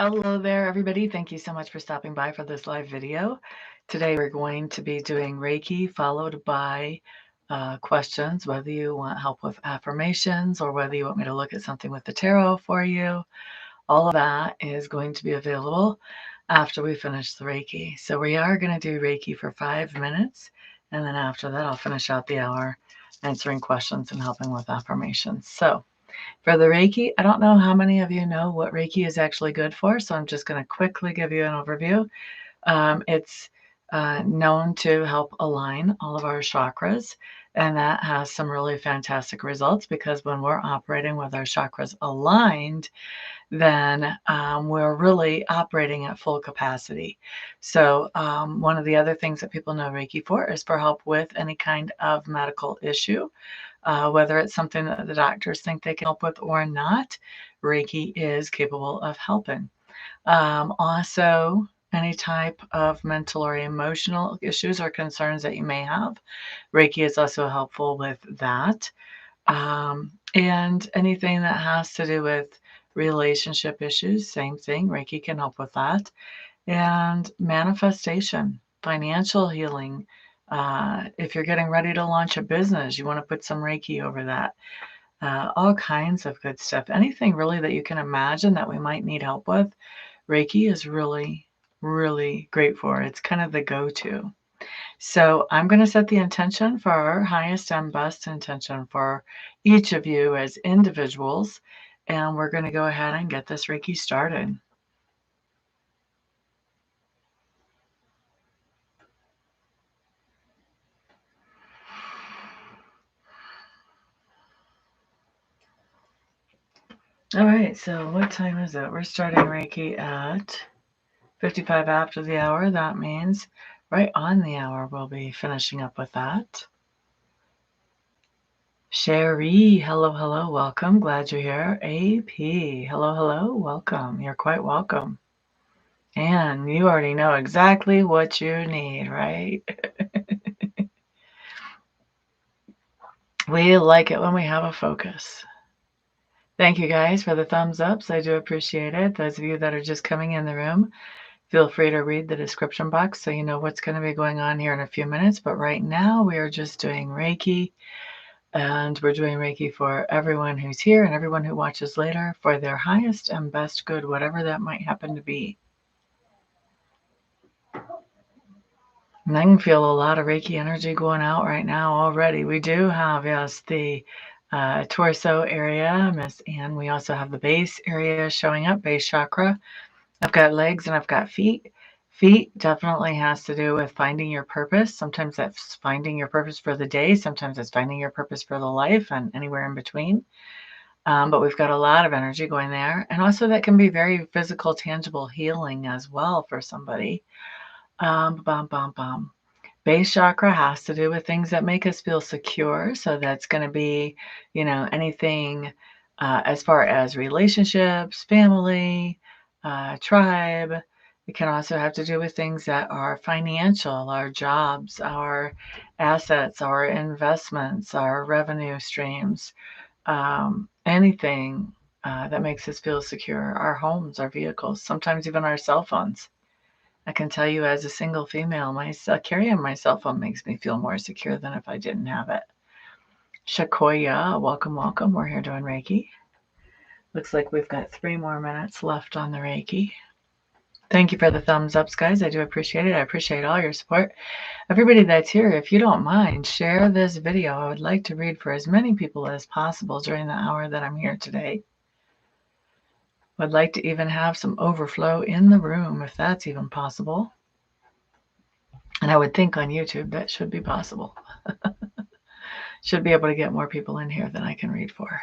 Hello there, everybody. Thank you so much for stopping by for this live video. Today we're going to be doing Reiki, followed by questions, whether you want help with affirmations or whether you want me to look at something with the tarot for you. All of that is going to be available after we finish the Reiki. So we are going to do Reiki for 5 minutes, and then after that I'll finish out the hour answering questions and helping with affirmations. So for the Reiki, I don't know how many of you know what Reiki is actually good for, so I'm just going to quickly give you an overview. It's known to help align all of our chakras, and that has some really fantastic results because when we're operating with our chakras aligned, then we're really operating at full capacity. So one of the other things that people know Reiki for is for help with any kind of medical issue. Whether it's something that the doctors think they can help with or not, Reiki is capable of helping. Also, any type of mental or emotional issues or concerns that you may have, Reiki is also helpful with that. And anything that has to do with relationship issues, same thing, Reiki can help with that. And manifestation, financial healing. If you're getting ready to launch a business, you want to put some Reiki over that. All kinds of good stuff. Anything really that you can imagine that we might need help with, Reiki is really, really great for. It's kind of the go-to. So I'm going to set the intention for our highest and best intention for each of you as individuals, and we're going to go ahead and get this Reiki started. All right, so what time is it? We're starting Reiki at 55 after the hour. That means right on the hour we'll be finishing up with that. Sherry, hello, hello, welcome. Glad you're here. AP, hello, hello, welcome. You're quite welcome. And you already know exactly what you need, right? We like it when we have a focus. Thank you guys for the thumbs ups. I do appreciate it. Those of you that are just coming in the room, feel free to read the description box so you know what's going to be going on here in a few minutes. But right now we are just doing Reiki, and we're doing Reiki for everyone who's here and everyone who watches later for their highest and best good, whatever that might happen to be. And I can feel a lot of Reiki energy going out right now already. We do have, yes, the torso area, Miss Anne. We also have the base area showing up, base chakra. I've got legs and I've got feet. Feet definitely has to do with finding your purpose. Sometimes that's finding your purpose for the day. Sometimes it's finding your purpose for the life and anywhere in between. But we've got a lot of energy going there. And also that can be very physical, tangible healing as well for somebody. Base chakra has to do with things that make us feel secure. So that's going to be, anything as far as relationships, family, tribe. It can also have to do with things that are financial, our jobs, our assets, our investments, our revenue streams, anything that makes us feel secure, our homes, our vehicles, sometimes even our cell phones. I can tell you as a single female, carrying my cell phone makes me feel more secure than if I didn't have it. Shakoya, welcome, welcome. We're here doing Reiki. Looks like we've got 3 more minutes left on the Reiki. Thank you for the thumbs ups, guys. I do appreciate it. I appreciate all your support. Everybody that's here, if you don't mind, share this video. I would like to read for as many people as possible during the hour that I'm here today. Would like to even have some overflow in the room, if that's even possible. And I would think on YouTube that should be possible. Should be able to get more people in here than I can read for.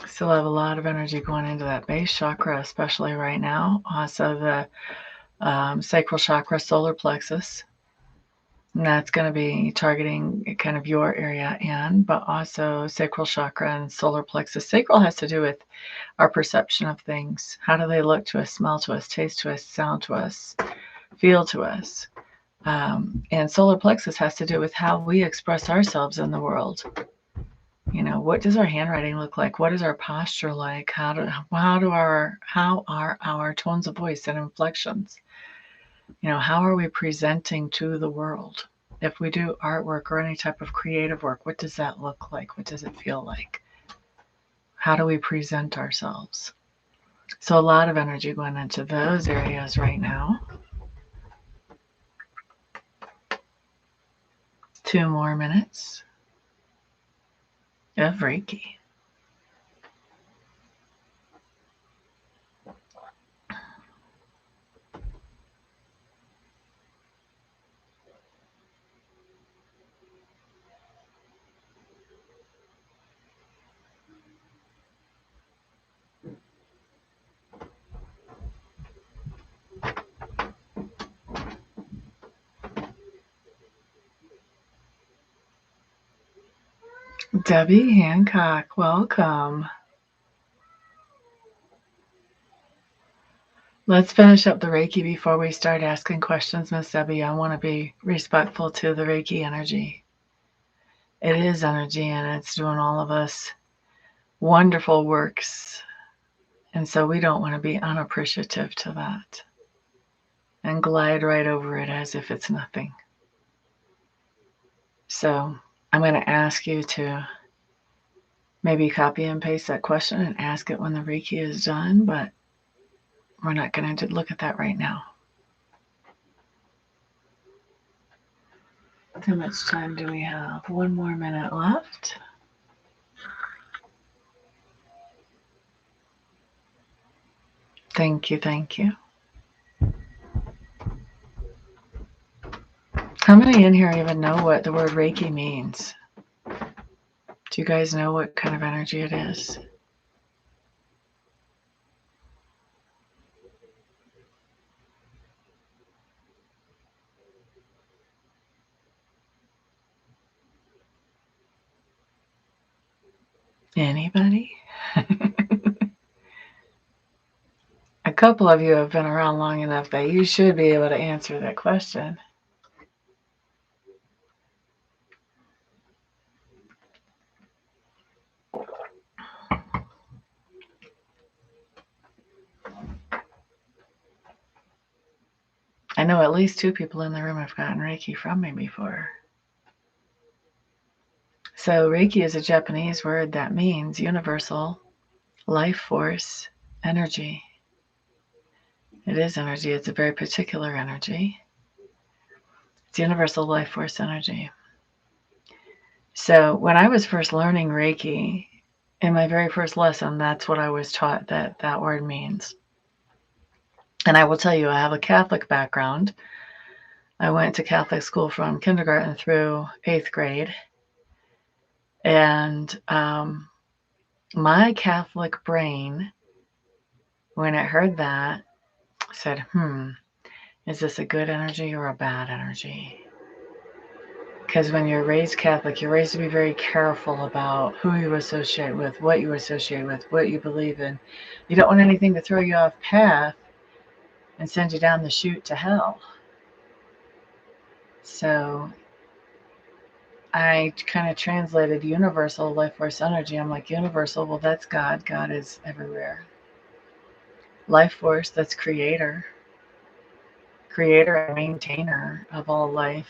Still have a lot of energy going into that base chakra, especially right now. Also the Sacral Chakra, solar plexus. And that's going to be targeting kind of your area, but also Sacral Chakra and solar plexus. Sacral has to do with our perception of things. How do they look to us, smell to us, taste to us, sound to us, feel to us? And solar plexus has to do with how we express ourselves in the world. You know, what does our handwriting look like? What is our posture like? How are our tones of voice and inflections? You know, how are we presenting to the world? If we do artwork or any type of creative work, what does that look like? What does it feel like? How do we present ourselves? So a lot of energy going into those areas right now. 2 more minutes of Reiki. Debbie Hancock, welcome. Let's finish up the Reiki before we start asking questions, Miss Debbie. I want to be respectful to the Reiki energy. It is energy and it's doing all of us wonderful works. And so we don't want to be unappreciative to that and glide right over it as if it's nothing. So I'm going to ask you to maybe copy and paste that question and ask it when the Reiki is done, but we're not going to look at that right now. How much time do we have? 1 more minute left. Thank you, thank you. How many in here even know what the word Reiki means? Do you guys know what kind of energy it is? Anybody? A couple of you have been around long enough that you should be able to answer that question. I know at least 2 people in the room have gotten Reiki from me before. So Reiki is a Japanese word that means universal life force energy. It is energy. It's a very particular energy. It's universal life force energy. So when I was first learning Reiki, in my very first lesson, that's what I was taught that word means. And I will tell you, I have a Catholic background. I went to Catholic school from kindergarten through 8th grade. And my Catholic brain, when it heard that, said, is this a good energy or a bad energy? Because when you're raised Catholic, you're raised to be very careful about who you associate with, what you associate with, what you believe in. You don't want anything to throw you off path and send you down the chute to hell. So I kind of translated universal life force energy. I'm like, universal, well, that's God. God is everywhere. Life force, that's creator. Creator and maintainer of all life.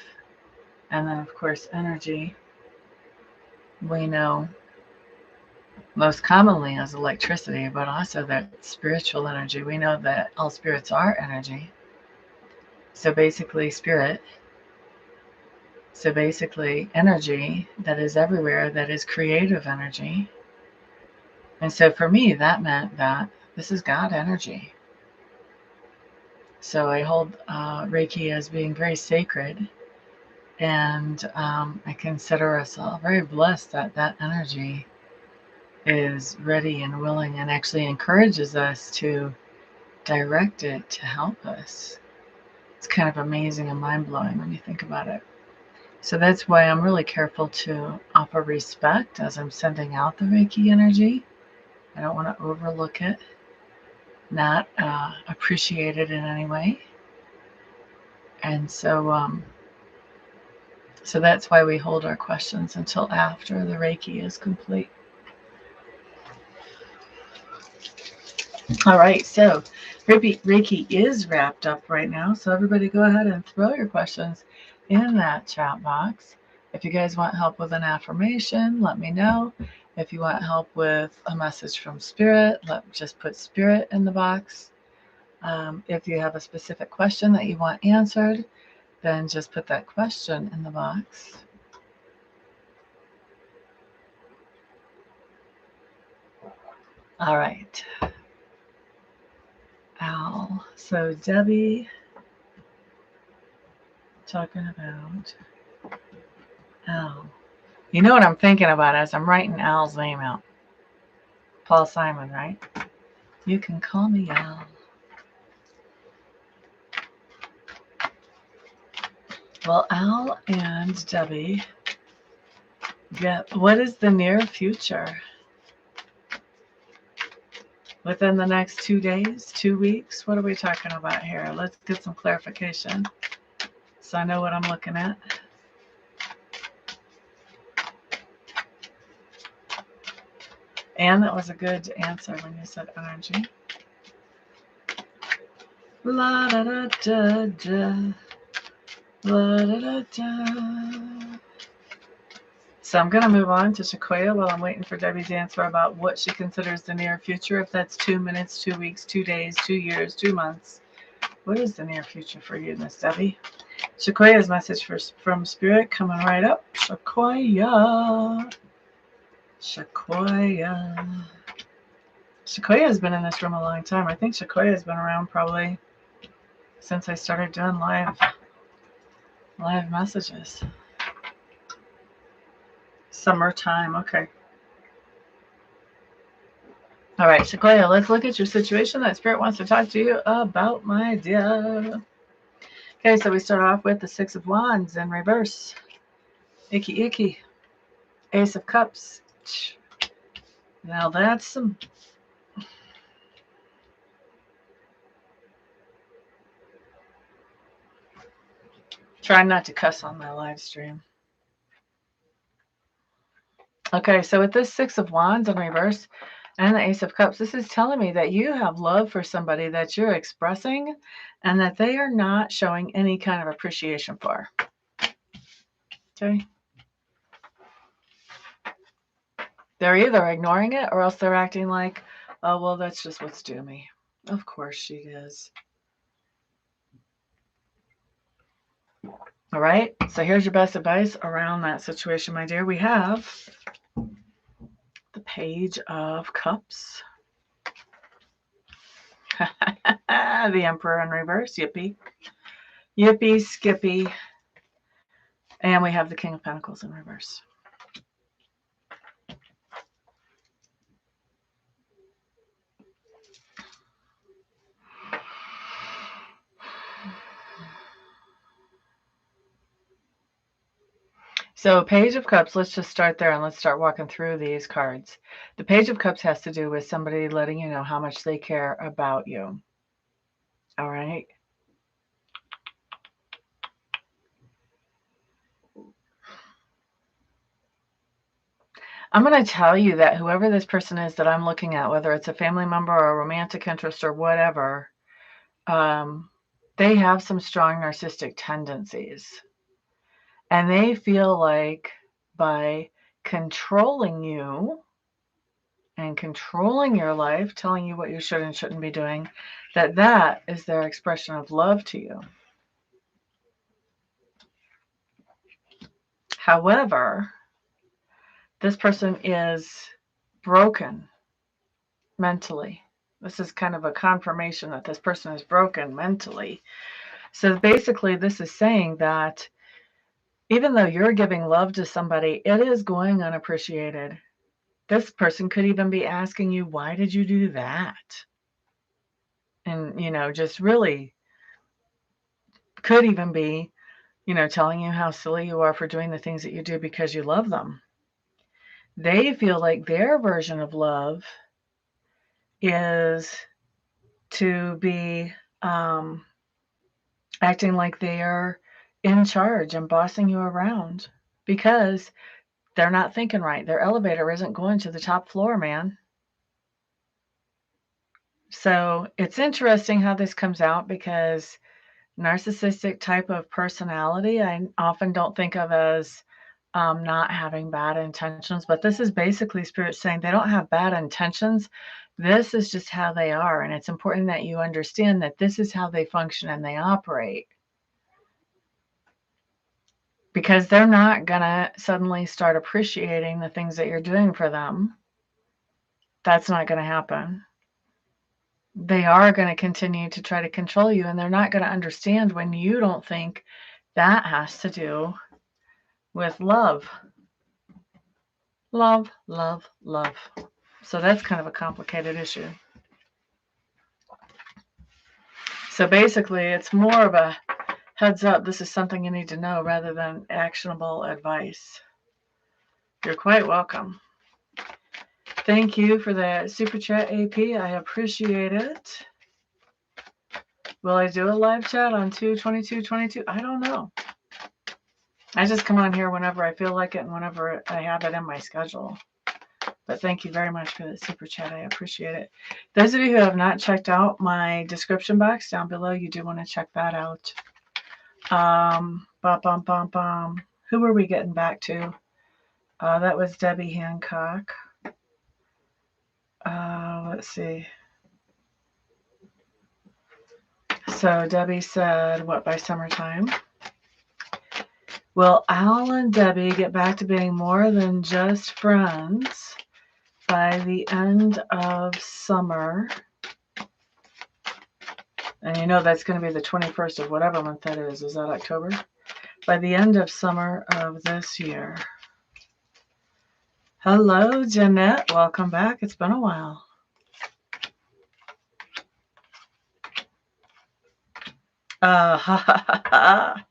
And then, of course, energy, we know most commonly as electricity, but also that spiritual energy. We know that all spirits are energy. So basically, spirit. So basically, energy that is everywhere, that is creative energy. And so for me, that meant that this is God energy. So I hold Reiki as being very sacred. And I consider us all very blessed that that energy is ready and willing and actually encourages us to direct it to help us. It's kind of amazing and mind-blowing when you think about it. So that's why I'm really careful to offer respect as I'm sending out the Reiki energy. I don't want to overlook it, not appreciate it in any way. And so that's why we hold our questions until after the Reiki is complete. All right, so Reiki is wrapped up right now. So everybody go ahead and throw your questions in that chat box. If you guys want help with an affirmation, let me know. If you want help with a message from Spirit, just put Spirit in the box. If you have a specific question that you want answered, then just put that question in the box. All right. Al. So Debbie talking about Al. You know what I'm thinking about as I'm writing Al's name out. Paul Simon, right? You can call me Al. Well, Al and Debbie get, what is the near future? Within the next 2 days, 2 weeks? What are we talking about here? Let's get some clarification so I know what I'm looking at. And that was a good answer when you said energy. La da da da da. La da da da. So I'm going to move on to Shakoya while I'm waiting for Debbie's answer about what she considers the near future. If that's 2 minutes, 2 weeks, 2 days, 2 years, 2 months. What is the near future for you, Miss Debbie? Shakoya's message from Spirit coming right up. Shakoya. Shakoya. Shakoya has been in this room a long time. I think Shakoya has been around probably since I started doing live messages. Summertime, okay. All right, Shakoya, let's look at your situation that Spirit wants to talk to you about, my dear. Okay, so we start off with the Six of Wands in reverse. Icky, icky. Ace of Cups. Now that's some... Trying not to cuss on my live stream. Okay, so with this Six of Wands in reverse and the Ace of Cups, this is telling me that you have love for somebody that you're expressing and that they are not showing any kind of appreciation for. Okay? They're either ignoring it or else they're acting like, oh, well, that's just what's due me. Of course she is. All right, so here's your best advice around that situation, my dear. We have the Page of Cups. The Emperor in reverse. Yippee. Yippee, skippy. And we have the King of Pentacles in reverse. So Page of Cups, let's just start there and let's start walking through these cards. The Page of Cups has to do with somebody letting you know how much they care about you. All right. I'm going to tell you that whoever this person is that I'm looking at, whether it's a family member or a romantic interest or whatever, they have some strong narcissistic tendencies. And they feel like by controlling you and controlling your life, telling you what you should and shouldn't be doing, that is their expression of love to you. However, this person is broken mentally. This is kind of a confirmation that this person is broken mentally. So basically, this is saying that even though you're giving love to somebody, it is going unappreciated. This person could even be asking you, why did you do that? And, just really could even be, telling you how silly you are for doing the things that you do because you love them. They feel like their version of love is to be acting like they're in charge and bossing you around because they're not thinking right. Their elevator isn't going to the top floor, man. So it's interesting how this comes out, because narcissistic type of personality, I often don't think of as not having bad intentions, but this is basically Spirit saying they don't have bad intentions. This is just how they are. And it's important that you understand that this is how they function and they operate. Because they're not going to suddenly start appreciating the things that you're doing for them. That's not going to happen. They are going to continue to try to control you, and they're not going to understand when you don't think that has to do with love. Love, love, love. So that's kind of a complicated issue. So basically, it's more of a heads up, this is something you need to know, rather than actionable advice. You're quite welcome. Thank you for that super chat, AP. I appreciate it. Will I do a live chat on 2/22/22? I don't know. I just come on here whenever I feel like it and whenever I have it in my schedule. But thank you very much for the super chat. I appreciate it. Those of you who have not checked out my description box down below, you do want to check that out. Who were we getting back to? That was Debbie Hancock. Let's see. So Debbie said, what, by summertime? Will Al and Debbie get back to being more than just friends by the end of summer? And you know that's going to be the 21st of whatever month that is. Is that October? By the end of summer of this year. Hello, Jeanette. Welcome back. It's been a while. Ha ha ha ha.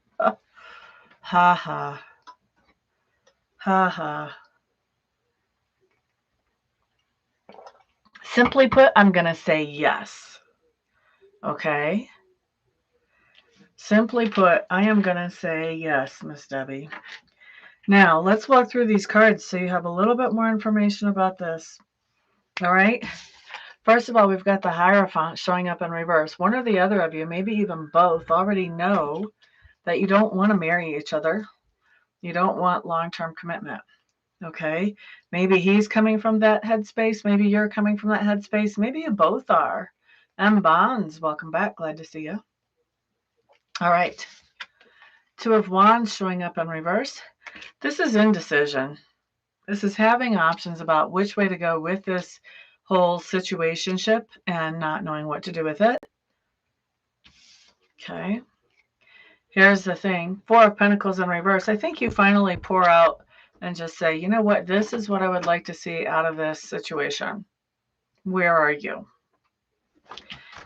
Ha ha. Ha ha. Simply put, I'm going to say yes. Okay? Simply put, I am going to say yes, Miss Debbie. Now, let's walk through these cards so you have a little bit more information about this. All right? First of all, we've got the Hierophant showing up in reverse. One or the other of you, maybe even both, already know that you don't want to marry each other. You don't want long-term commitment. Okay? Maybe he's coming from that headspace. Maybe you're coming from that headspace. Maybe you both are. M. Bonds, welcome back. Glad to see you. All right. Two of Wands showing up in reverse. This is indecision. This is having options about which way to go with this whole situationship and not knowing what to do with it. Okay. Here's the thing. Four of Pentacles in reverse. I think you finally pour out and just say, you know what? This is what I would like to see out of this situation. Where are you?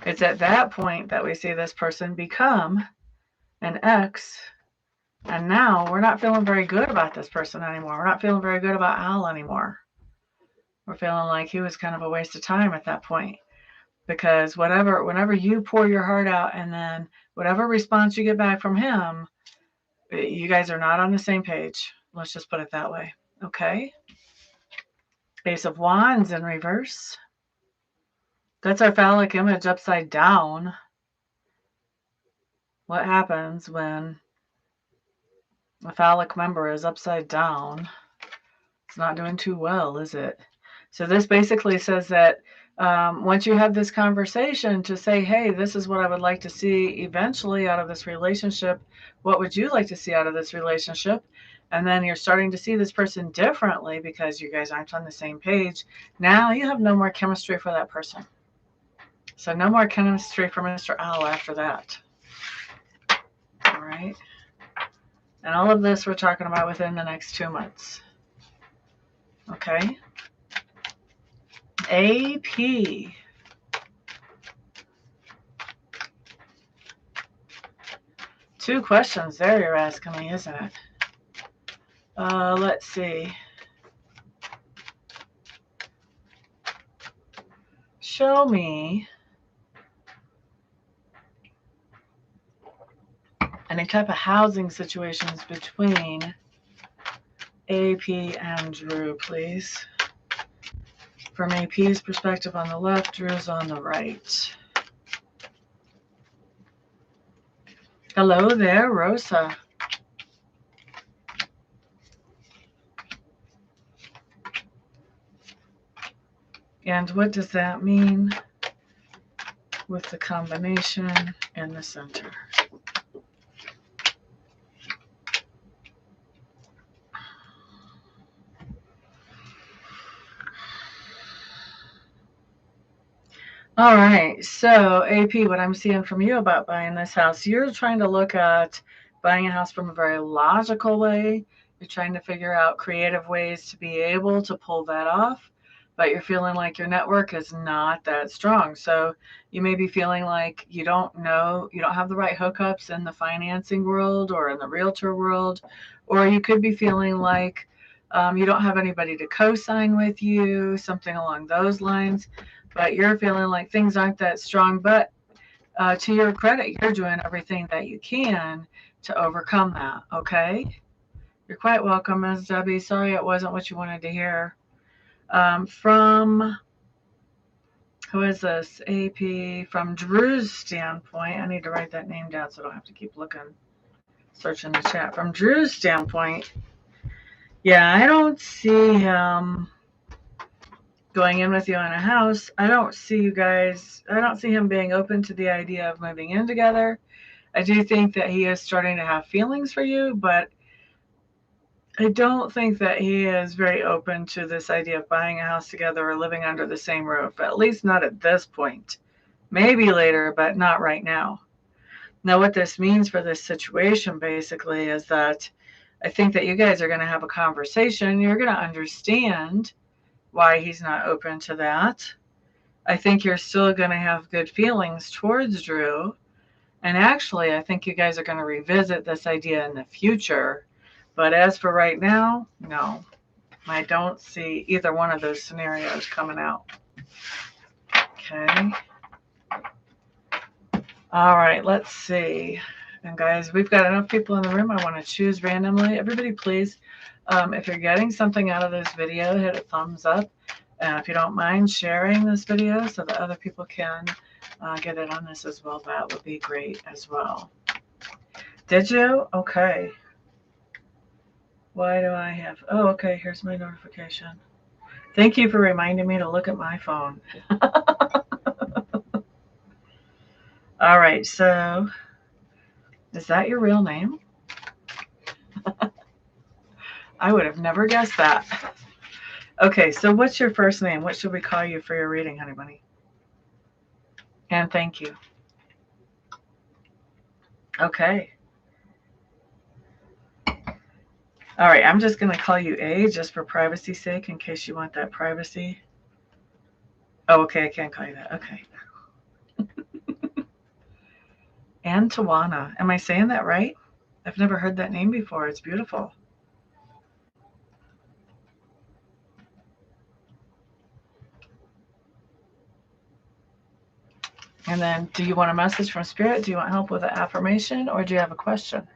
It's at that point that we see this person become an ex. And now we're not feeling very good about this person anymore. We're not feeling very good about Al anymore. We're feeling like he was kind of a waste of time at that point. Because whenever you pour your heart out and then whatever response you get back from him, you guys are not on the same page. Let's just put it that way. Okay? Ace of Wands in reverse. That's our phallic image upside down. What happens when a phallic member is upside down? It's not doing too well, is it? So this basically says that once you have this conversation to say, hey, this is what I would like to see eventually out of this relationship. What would you like to see out of this relationship? And then you're starting to see this person differently because you guys aren't on the same page. Now you have no more chemistry for that person. So no more chemistry for Mr. Al after that. All right. And all of this we're talking about within the next 2 months. Okay. AP. Two questions there you're asking me, isn't it? Let's see. Show me Any type of housing situations between AP and Drew, please. From AP's perspective on the left, Drew's on the right. Hello there, Rosa. And what does that mean with the combination in the center? All right, so AP, what I'm seeing from you about buying this house, you're trying to look at buying a house from a very logical way. You're trying to figure out creative ways to be able to pull that off, but you're feeling like your network is not that strong. So you may be feeling like you don't have the right hookups in the financing world or in the realtor world, or you could be feeling like you don't have anybody to co-sign with you, something along those lines. But you're feeling like things aren't that strong. But to your credit, you're doing everything that you can to overcome that, okay? You're quite welcome, Ms. Debbie. Sorry it wasn't what you wanted to hear. From, who is this? AP. From Drew's standpoint, I need to write that name down so I don't have to keep searching the chat. From Drew's standpoint, yeah, I don't see him going in with you in a house. I don't see him being open to the idea of moving in together. I do think that he is starting to have feelings for you, but I don't think that he is very open to this idea of buying a house together or living under the same roof, at least not at this point. Maybe later, but not right now. Now, what this means for this situation basically is that I think that you guys are going to have a conversation. You're going to understand why he's not open to that. I think you're still going to have good feelings towards Drew. And actually, I think you guys are going to revisit this idea in the future. But as for right now, no. I don't see either one of those scenarios coming out. Okay. All right, let's see. And guys, we've got enough people in the room. I want to choose randomly. Everybody, please, if you're getting something out of this video, hit a thumbs up. And if you don't mind sharing this video so that other people can get it on this as well, that would be great as well. Did you? Okay. Why do I have... Oh, okay, here's my notification. Thank you for reminding me to look at my phone. All right, so is that your real name? I would have never guessed that. Okay, so what's your first name? What should we call you for your reading, honey bunny? And thank you. Okay. All right, I'm just going to call you A just for privacy's sake in case you want that privacy. Oh, okay, I can't call you that. Okay. And Tawana. Am I saying that right? I've never heard that name before. It's beautiful. And then, do you want a message from Spirit? Do you want help with an affirmation? Or do you have a question?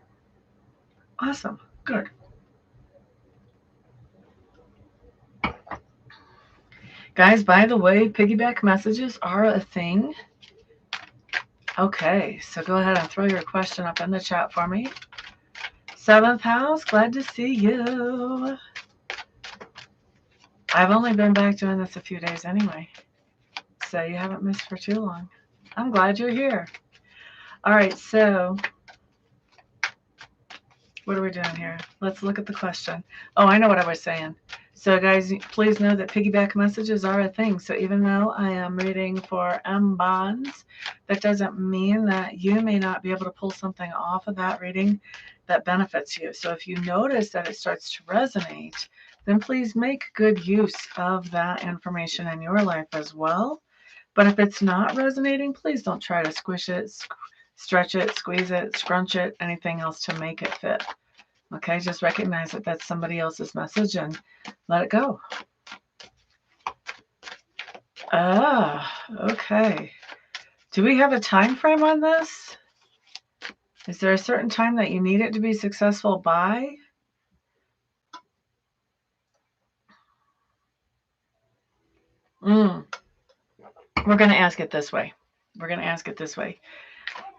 Awesome. Good. Guys, by the way, piggyback messages are a thing. Okay, so go ahead and throw your question up in the chat for me. 7th house, glad to see you. I've only been back doing this a few days anyway, so you haven't missed for too long. I'm glad you're here. All right, so what are we doing here? Let's look at the question. Oh, I know what I was saying. So guys, please know that piggyback messages are a thing. So even though I am reading for M bonds, that doesn't mean that you may not be able to pull something off of that reading that benefits you. So if you notice that it starts to resonate, then please make good use of that information in your life as well. But if it's not resonating, please don't try to squish it, stretch it, squeeze it, scrunch it, anything else to make it fit. Okay, just recognize that that's somebody else's message and let it go. Ah, okay. Do we have a time frame on this? Is there a certain time that you need it to be successful by? We're going to ask it this way.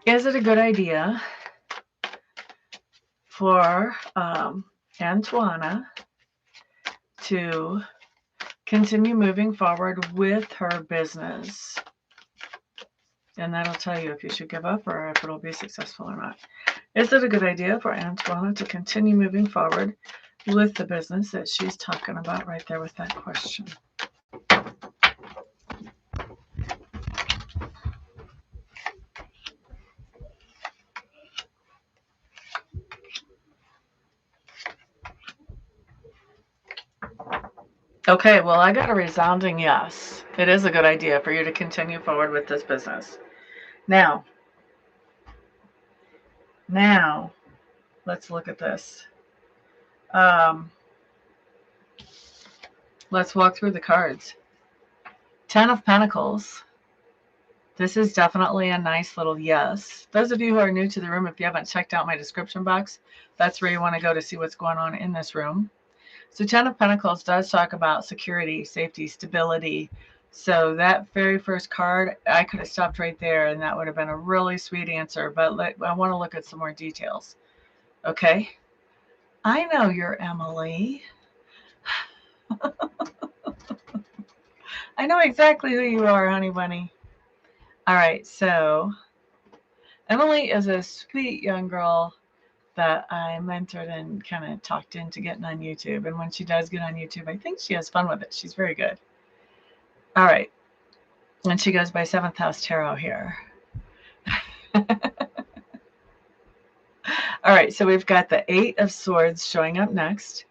Is it a good idea for Antoine to continue moving forward with her business? And that'll tell you if you should give up or if it'll be successful or not. Is it a good idea for Antoine to continue moving forward with the business that she's talking about right there with that question? Okay, well, I got a resounding yes. It is a good idea for you to continue forward with this business. Now, let's look at this. Let's walk through the cards. 10 of Pentacles. This is definitely a nice little yes. Those of you who are new to the room, if you haven't checked out my description box, that's where you want to go to see what's going on in this room. So 10 of Pentacles does talk about security, safety, stability. So that very first card, I could have stopped right there and that would have been a really sweet answer. But I want to look at some more details. Okay. I know you're Emily. I know exactly who you are, honey bunny. All right. So Emily is a sweet young girl that I mentored and kind of talked into getting on YouTube. And when she does get on YouTube, I think she has fun with it. She's very good. All right. And she goes by 7th House Tarot here. All right. So we've got the 8 of Swords showing up next.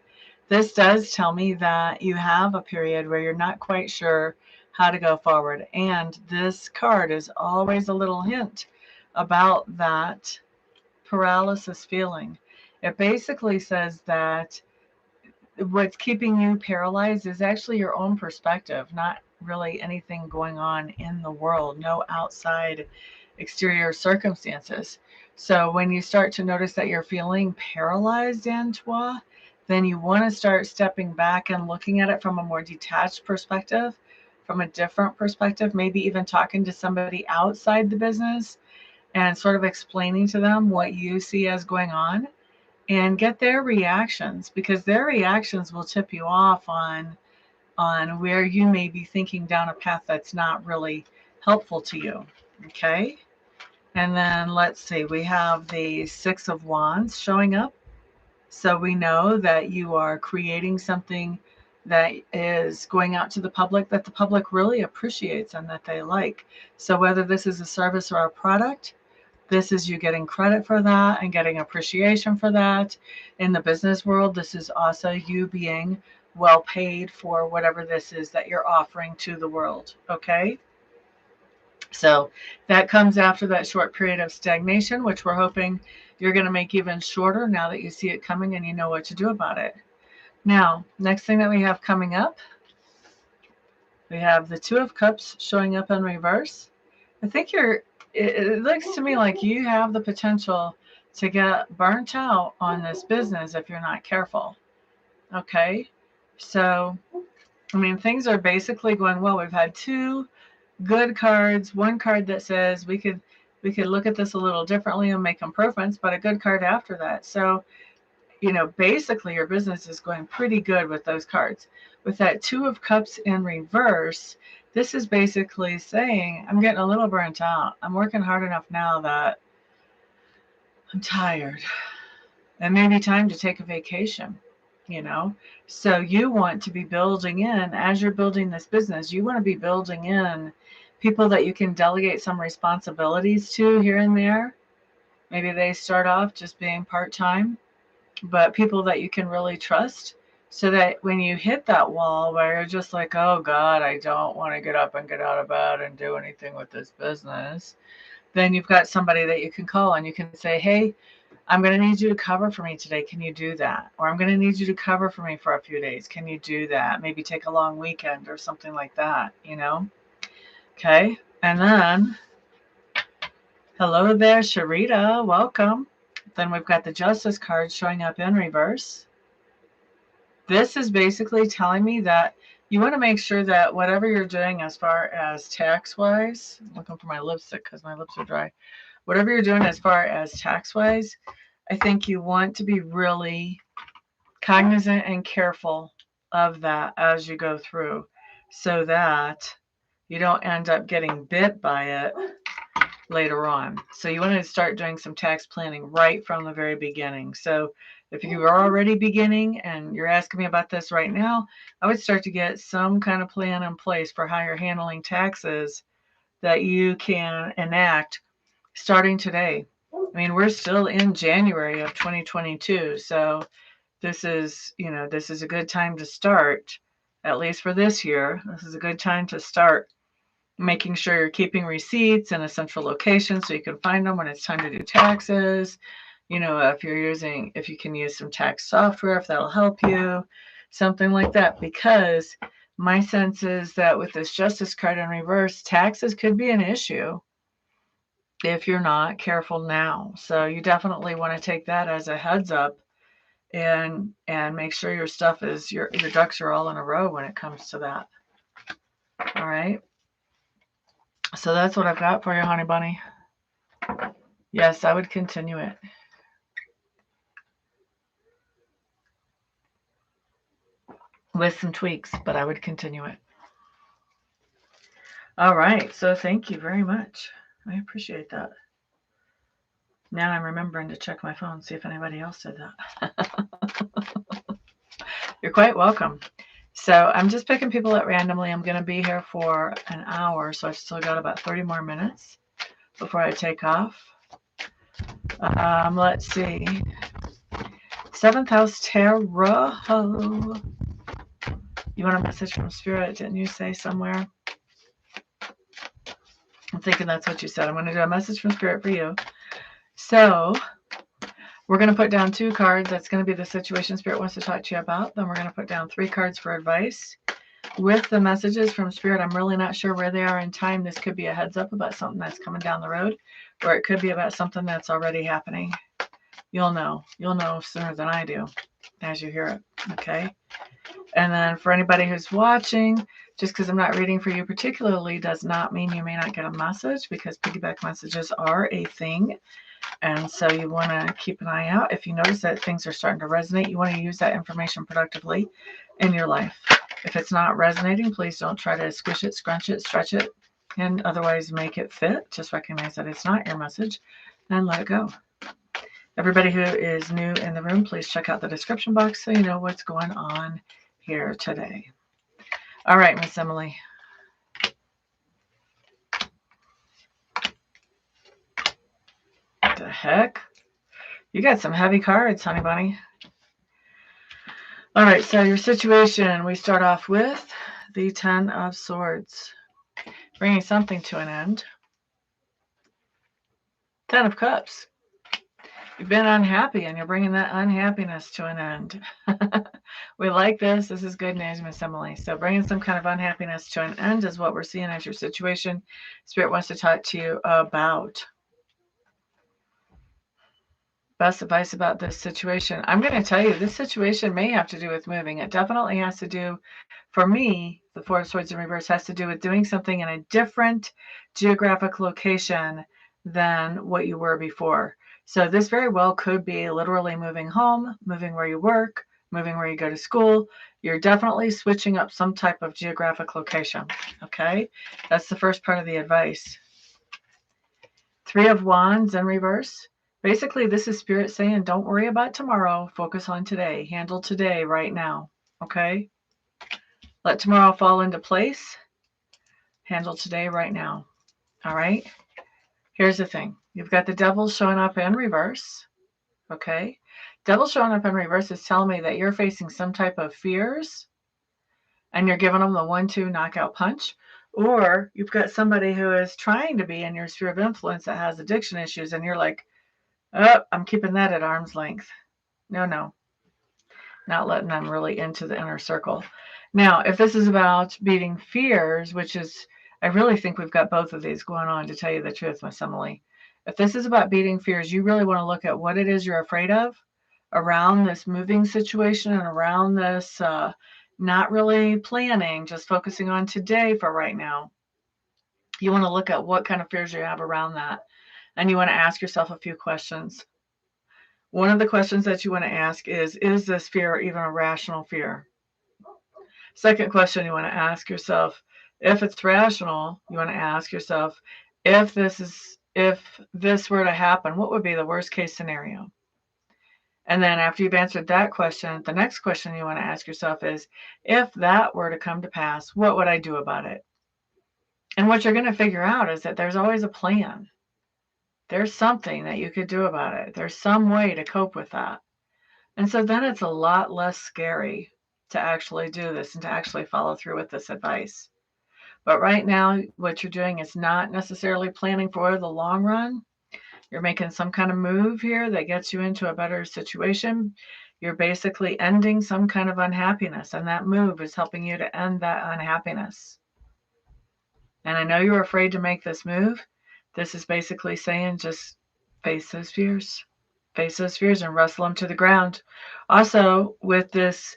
This does tell me that you have a period where you're not quite sure how to go forward. And this card is always a little hint about that paralysis feeling. It basically says that what's keeping you paralyzed is actually your own perspective, not really anything going on in the world, no outside exterior circumstances. So when you start to notice that you're feeling paralyzed, Antoine, then you want to start stepping back and looking at it from a more detached perspective, from a different perspective, maybe even talking to somebody outside the business and sort of explaining to them what you see as going on and get their reactions, because their reactions will tip you off on where you may be thinking down a path that's not really helpful to you. Okay. And then let's see, we have the 6 of Wands showing up. So we know that you are creating something that is going out to the public that the public really appreciates and that they like. So whether this is a service or a product, this is you getting credit for that and getting appreciation for that. In the business world, this is also you being well paid for whatever this is that you're offering to the world. Okay. So that comes after that short period of stagnation, which we're hoping you're going to make even shorter now that you see it coming and you know what to do about it. Now, next thing that we have coming up, we have the 2 of Cups showing up in reverse. I think it looks to me like you have the potential to get burnt out on this business if you're not careful. Okay. So, I mean, things are basically going well. We've had 2 good cards, 1 card that says we could look at this a little differently and make improvements, but a good card after that. So, you know, basically your business is going pretty good with those cards. With that 2 of Cups in reverse, this is basically saying, I'm getting a little burnt out. I'm working hard enough now that I'm tired. It may be time to take a vacation, you know? So you want to be building in, as you're building this business, you want to be building in people that you can delegate some responsibilities to here and there. Maybe they start off just being part-time, but people that you can really trust, so that when you hit that wall where you're just like, oh God, I don't want to get up and get out of bed and do anything with this business, then you've got somebody that you can call and you can say, hey, I'm going to need you to cover for me today. Can you do that? Or I'm going to need you to cover for me for a few days. Can you do that? Maybe take a long weekend or something like that, you know? Okay. And then Hello there, Sharita. Welcome. Then we've got the Justice card showing up in reverse. This is basically telling me that you want to make sure that whatever you're doing as far as tax-wise, I'm looking for my lipstick because my lips are dry. Whatever you're doing as far as tax-wise, I think you want to be really cognizant and careful of that as you go through so that you don't end up getting bit by it later on. So you want to start doing some tax planning right from the very beginning. So if you are already beginning and you're asking me about this right now, I would start to get some kind of plan in place for how you're handling taxes that you can enact starting today. I mean, we're still in January of 2022, so this is a good time to start, at least for this year. This is a good time to start making sure you're keeping receipts in a central location so you can find them when it's time to do taxes. If you can use some tax software, if that'll help you, something like that. Because my sense is that with this Justice card in reverse, taxes could be an issue if you're not careful now. So you definitely want to take that as a heads up and make sure your stuff is your ducks are all in a row when it comes to that. All right. So that's what I've got for you, honey bunny. Yes, I would continue it. With some tweaks, but I would continue it. All right. So thank you very much. I appreciate that. Now I'm remembering to check my phone, see if anybody else did that. You're quite welcome. So I'm just picking people up randomly. I'm going to be here for an hour, so I've still got about 30 more minutes before I take off. Let's see. 7th house tarot. You want a message from Spirit? Didn't you say somewhere? I'm thinking that's what you said. I'm going to do a message from Spirit for you. So we're going to put down 2 cards. That's going to be the situation Spirit wants to talk to you about. Then we're going to put down 3 cards for advice. With the messages from Spirit, I'm really not sure where they are in time. This could be a heads up about something that's coming down the road, or it could be about something that's already happening. You'll know. You'll know sooner than I do as you hear it. Okay? And then for anybody who's watching, just because I'm not reading for you particularly does not mean you may not get a message, because piggyback messages are a thing. And so you want to keep an eye out. If you notice that things are starting to resonate, you want to use that information productively in your life. If it's not resonating, please don't try to squish it, scrunch it, stretch it, and otherwise make it fit. Just recognize that it's not your message and let it go. Everybody who is new in the room, please check out the description box so you know what's going on here today. All right, Miss Emily. What the heck? You got some heavy cards, honey bunny. All right, so your situation, we start off with the 10 of Swords, bringing something to an end. 10 of Cups. You've been unhappy and you're bringing that unhappiness to an end. We like this. This is good news, Miss Emily. So bringing some kind of unhappiness to an end is what we're seeing as your situation. Spirit wants to talk to you about. Best advice about this situation. I'm going to tell you, this situation may have to do with moving. It definitely has to do, for me, the 4 of Swords in reverse has to do with doing something in a different geographic location than what you were before. So this very well could be literally moving home, moving where you work, moving where you go to school. You're definitely switching up some type of geographic location. Okay? That's the first part of the advice. 3 of Wands in reverse. Basically, this is Spirit saying, don't worry about tomorrow. Focus on today. Handle today right now. Okay? Let tomorrow fall into place. Handle today right now. All right? Here's the thing. You've got the Devil showing up in reverse. Okay? Devil showing up in reverse is telling me that you're facing some type of fears and you're giving them the 1-2 knockout punch. Or you've got somebody who is trying to be in your sphere of influence that has addiction issues and you're like, oh, I'm keeping that at arm's length. No. Not letting them really into the inner circle. Now, if this is about beating fears, which is, I really think we've got both of these going on, to tell you the truth, Miss Emily. If this is about beating fears, you really want to look at what it is you're afraid of around this moving situation and around this not really planning, just focusing on today for right now. You want to look at what kind of fears you have around that. And you want to ask yourself a few questions. One of the questions that you want to ask is this fear even a rational fear? Second question you want to ask yourself, if it's rational, you want to ask yourself, if this were to happen, what would be the worst case scenario? And then after you've answered that question, the next question you want to ask yourself is, if that were to come to pass, what would I do about it? And what you're going to figure out is that there's always a plan. There's something that you could do about it. There's some way to cope with that. And so then it's a lot less scary to actually do this and to actually follow through with this advice. But right now, what you're doing is not necessarily planning for the long run. You're making some kind of move here that gets you into a better situation. You're basically ending some kind of unhappiness, and that move is helping you to end that unhappiness. And I know you're afraid to make this move. This is basically saying just face those fears. Face those fears and wrestle them to the ground. Also, with this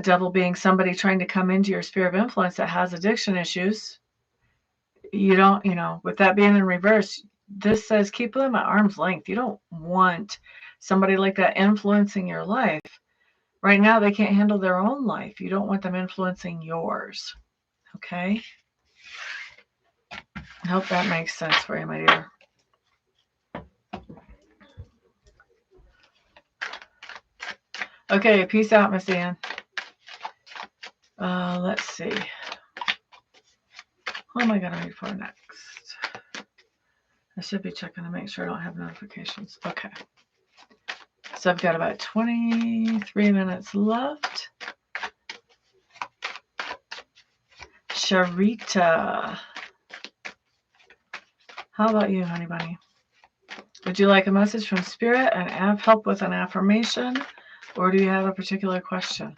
devil being somebody trying to come into your sphere of influence that has addiction issues, you don't, with that being in reverse, this says keep them at arm's length. You don't want somebody like that influencing your life. Right now, they can't handle their own life. You don't want them influencing yours. Okay? I hope that makes sense for you, my dear. Okay, peace out, Miss Ann. Let's see. What am I going to read for next? I should be checking to make sure I don't have notifications. Okay. So I've got about 23 minutes left. Sharita. How about you, honey bunny? Would you like a message from Spirit and help with an affirmation? Or do you have a particular question?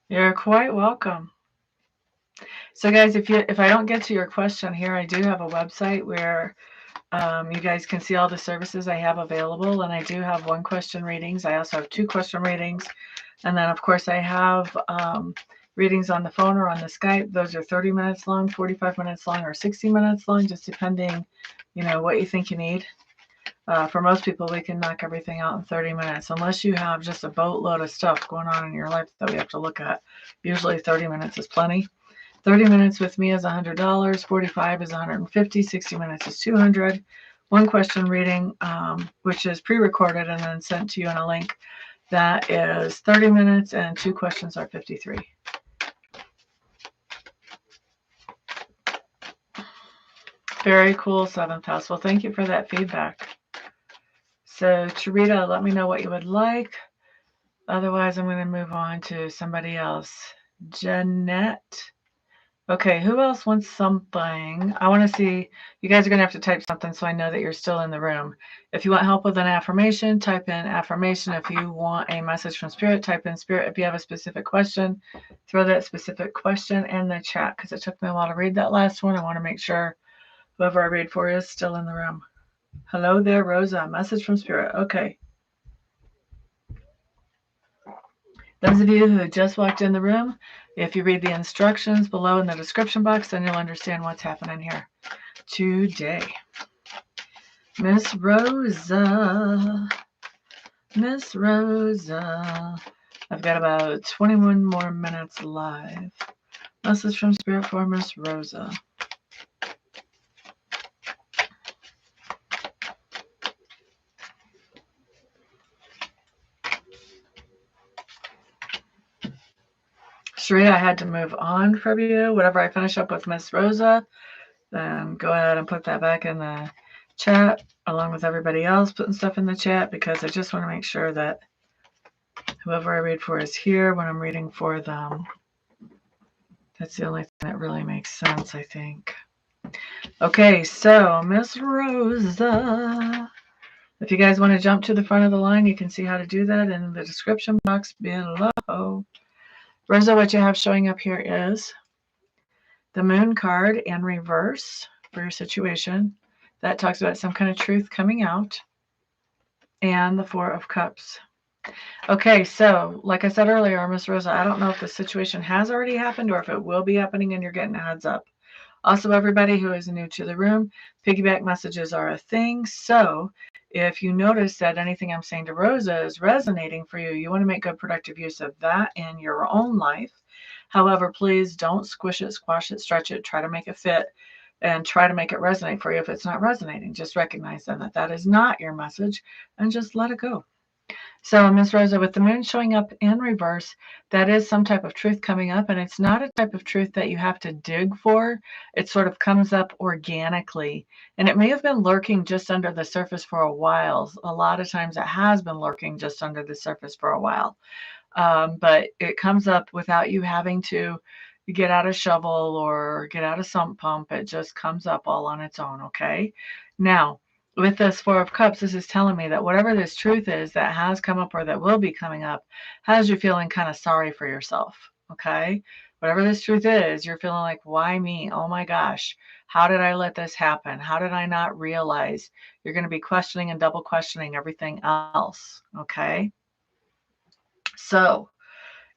You're quite welcome. So guys, if I don't get to your question here, I do have a website where you guys can see all the services I have available, and I do have 1-question readings. I also have 2-question readings, and then of course I have readings on the phone or on the Skype. Those are 30 minutes long, 45 minutes long, or 60 minutes long, just depending, what you think you need. For most people, we can knock everything out in 30 minutes, unless you have just a boatload of stuff going on in your life that we have to look at. Usually 30 minutes is plenty. 30 minutes with me is $100, 45 is $150, 60 minutes is $200. 1-question reading, which is pre-recorded and then sent to you in a link, that is 30 minutes, and 2 questions are $53. Very cool, 7th house. Well, thank you for that feedback. So, Charita, let me know what you would like. Otherwise, I'm going to move on to somebody else. Jeanette. Okay, who else wants something? I want to see, you guys are going to have to type something so I know that you're still in the room. If you want help with an affirmation, type in affirmation. If you want a message from Spirit, type in Spirit. If you have a specific question, throw that specific question in the chat, because it took me a while to read that last one. I want to make sure whoever I read for is still in the room. Hello there, Rosa. Message from Spirit. Okay. Those of you who just walked in the room, if you read the instructions below in the description box, then you'll understand what's happening here today. Miss Rosa. Miss Rosa. I've got about 21 more minutes live. Message from Spirit for Miss Rosa. Sheree, I had to move on from you. Whatever I finish up with Miss Rosa, then go ahead and put that back in the chat along with everybody else putting stuff in the chat, because I just want to make sure that whoever I read for is here when I'm reading for them. That's the only thing that really makes sense, I think. Okay, so Miss Rosa. If you guys want to jump to the front of the line, you can see how to do that in the description box below. Rosa, what you have showing up here is the Moon card in reverse for your situation. That talks about some kind of truth coming out. And the Four of Cups. Okay, so like I said earlier, Miss Rosa, I don't know if the situation has already happened or if it will be happening and you're getting a heads up. Also, everybody who is new to the room, piggyback messages are a thing. So if you notice that anything I'm saying to Rosa is resonating for you, you want to make good productive use of that in your own life. However, please don't squish it, squash it, stretch it, try to make it fit, and try to make it resonate for you. If it's not resonating, just recognize then that that is not your message and just let it go. So, Miss Rosa, with the moon showing up in reverse, that is some type of truth coming up, and it's not a type of truth that you have to dig for. It sort of comes up organically, and it may have been lurking just under the surface for a while. A lot of times it has been lurking just under the surface for a while, but it comes up without you having to get out a shovel or get out a sump pump. It just comes up all on its own, okay? Now, with this Four of Cups, this is telling me that whatever this truth is that has come up or that will be coming up has you feeling kind of sorry for yourself, okay? Whatever this truth is, you're feeling like, why me? Oh my gosh, how did I let this happen? How did I not realize? You're going to be questioning and double questioning everything else, okay? So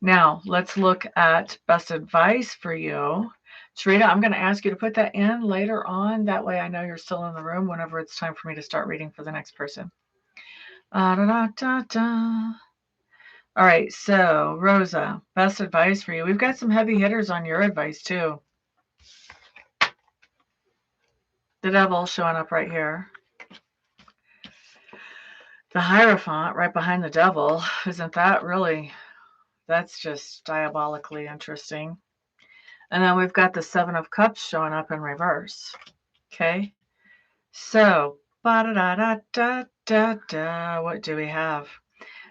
now let's look at best advice for you. Sharita, I'm going to ask you to put that in later on. That way I know you're still in the room whenever it's time for me to start reading for the next person. All right, so Rosa, best advice for you. We've got some heavy hitters on your advice too. The Devil showing up right here. The Hierophant right behind the Devil. Isn't that really, that's just diabolically interesting. And then we've got the Seven of Cups showing up in reverse. Okay. So, what do we have?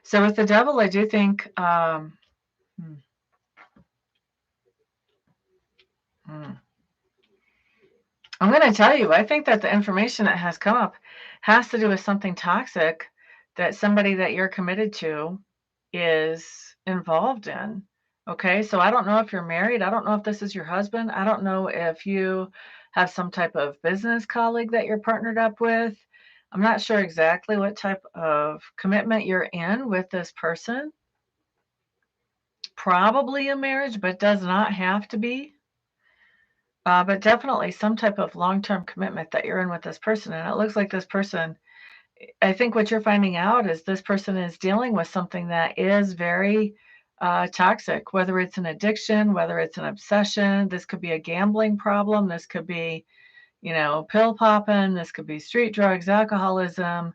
So with the Devil, I do think, I'm going to tell you, I think that the information that has come up has to do with something toxic that somebody that you're committed to is involved in. Okay, so I don't know if you're married. I don't know if this is your husband. I don't know if you have some type of business colleague that you're partnered up with. I'm not sure exactly what type of commitment you're in with this person. Probably a marriage, but does not have to be. But definitely some type of long-term commitment that you're in with this person. And it looks like this person, I think what you're finding out is this person is dealing with something that is very toxic, whether it's an addiction, whether it's an obsession. This could be a gambling problem. This could be, pill popping. This could be street drugs, alcoholism.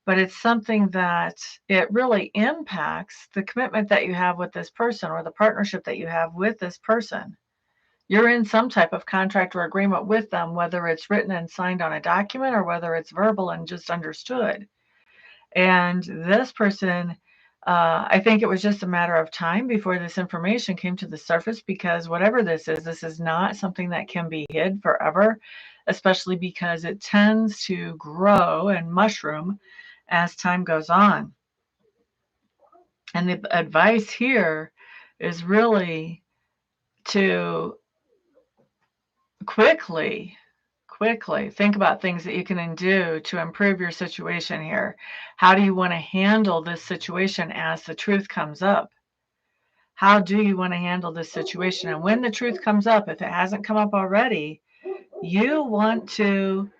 But it's something that it really impacts the commitment that you have with this person or the partnership that you have with this person. You're in some type of contract or agreement with them, whether it's written and signed on a document or whether it's verbal and just understood. And this person, I think it was just a matter of time before this information came to the surface, because whatever this is not something that can be hid forever, especially because it tends to grow and mushroom as time goes on. And the advice here is really to quickly think about things that you can do to improve your situation here. How do you want to handle this situation as the truth comes up? How do you want to handle this situation? And when the truth comes up, if it hasn't come up already, you want to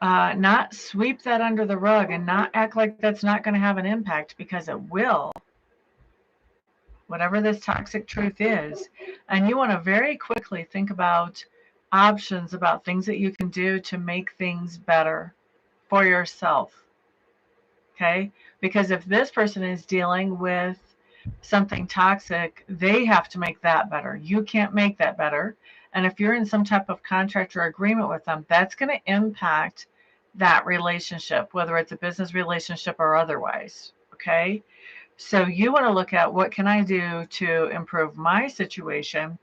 not sweep that under the rug and not act like that's not going to have an impact, because it will. Whatever this toxic truth is. And you want to very quickly think about options, about things that you can do to make things better for yourself. Okay? Because if this person is dealing with something toxic, they have to make that better. You can't make that better. And if you're in some type of contract or agreement with them, that's going to impact that relationship, whether it's a business relationship or otherwise. Okay? So you want to look at, what can I do to improve my situation?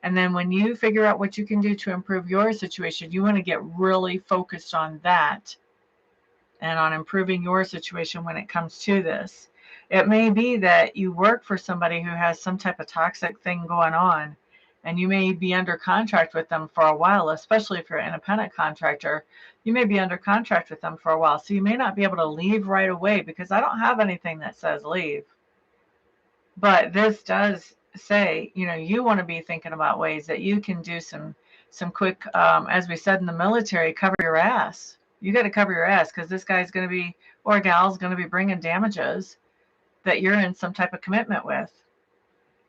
And then when you figure out what you can do to improve your situation, you want to get really focused on that and on improving your situation when it comes to this. It may be that you work for somebody who has some type of toxic thing going on, and you may be under contract with them for a while, especially if you're an independent contractor. You may be under contract with them for a while, so you may not be able to leave right away, because I don't have anything that says leave. But this does say, you want to be thinking about ways that you can do some quick, as we said in the military, cover your ass. You got to cover your ass, because this guy's going to be, or gal's going to be bringing damages that you're in some type of commitment with.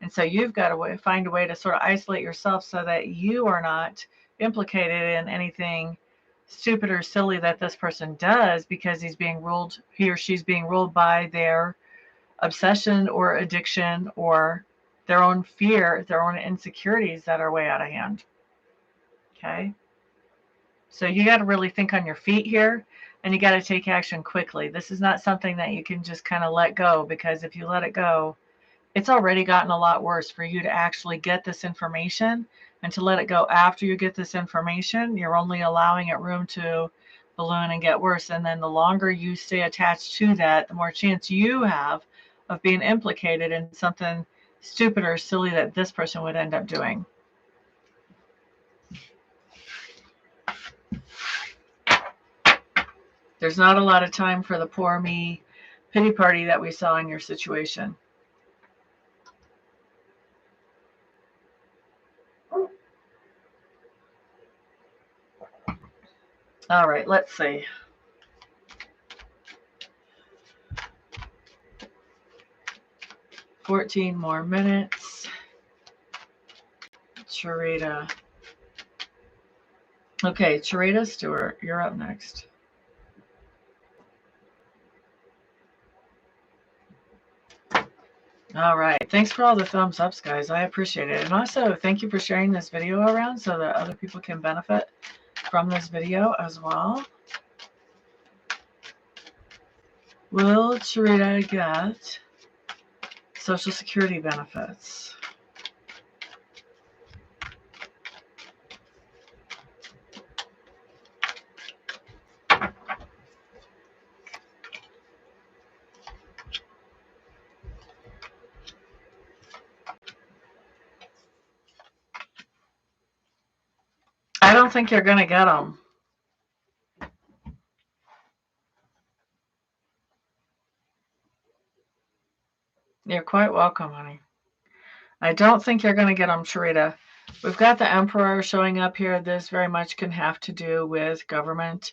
And so you've got to find a way to sort of isolate yourself so that you are not implicated in anything stupid or silly that this person does, because he or she's being ruled by their obsession or addiction or their own fear, their own insecurities that are way out of hand. Okay? So you got to really think on your feet here, and you got to take action quickly. This is not something that you can just kind of let go, because if you let it go, it's already gotten a lot worse. For you to actually get this information and to let it go after you get this information, you're only allowing it room to balloon and get worse. And then the longer you stay attached to that, the more chance you have of being implicated in something stupid or silly that this person would end up doing. There's not a lot of time for the poor me pity party that we saw in your situation. All right, let's see. $14 more minutes. Charita. Okay, Charita Stewart, you're up next. All right. Thanks for all the thumbs ups, guys. I appreciate it. And also, thank you for sharing this video around so that other people can benefit from this video as well. Will Charita get Social Security benefits? I don't think you're going to get them. You're quite welcome, honey. I don't think you're going to get them, Charita. We've got the Emperor showing up here. This very much can have to do with government